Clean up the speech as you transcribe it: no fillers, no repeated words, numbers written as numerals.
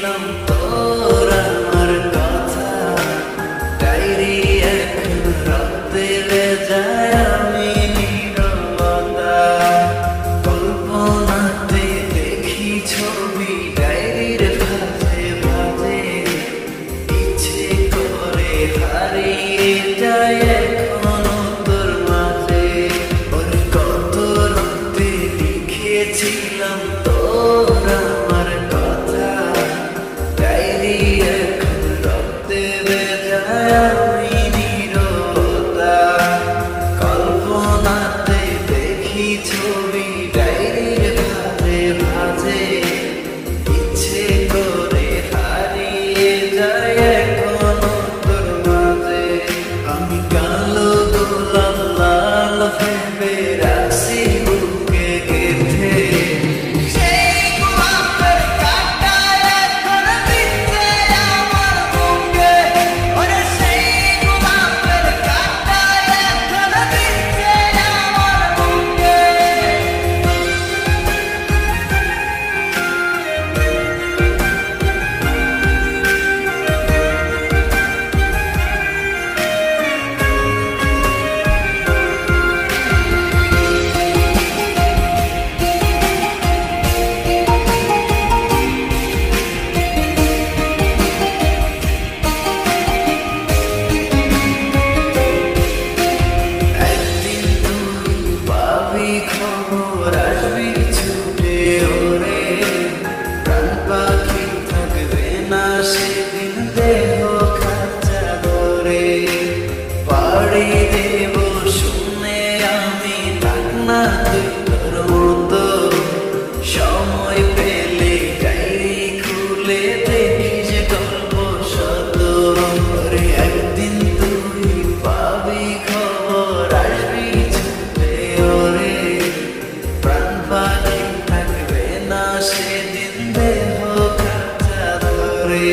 লিখেছিলাম তোর আমার কথা, ডায়েরি এখন রাতে যায় আমি নীরবতা। কল্পনাতে দেখি ছবি ডায়েরির ভাঁজে ভাঁজে, ইচ্ছে করে হারিয়ে যায় এখনো তোর মাঝে। ওর কত রাতে লিখেছিলাম তোর আমার কথা, ডায়েরি এখন রাতে যায় আমি নীরবতা। কল্পনাতে দেখি ছবি ডায়েরির ভাঁজে ভাঁজে, ইচ্ছে করে হারিয়ে যায় এখনো তোর মাঝে। আমি কালো গোলাপ লাল ভেবে রাখছি বুকে গেঁথে, সেই গোলাপের কাঁটা এখন বিঁধছে আমার বুকে। ওরে সেই গোলাপের কাঁটা এখন বিঁধছে আমার বুকে। একদিন তুই পাবি খবর, আসবি ছুটে ওরে, প্রাণ পাখি থাকবে না সেদিন দেহ খাঁচা ধরে। পাড়ি দেব শুনে আমি, থাক না তুই তোর মতো, সময় পেলে ডায়েরি খুলে দেখিস গল্প শত। ওরে একদিন তুই পাবি খবর, আসবি ছুটে ওরে, প্রাণ পাখি থাকবে না সেদিন দেহ খাঁচা ধরে।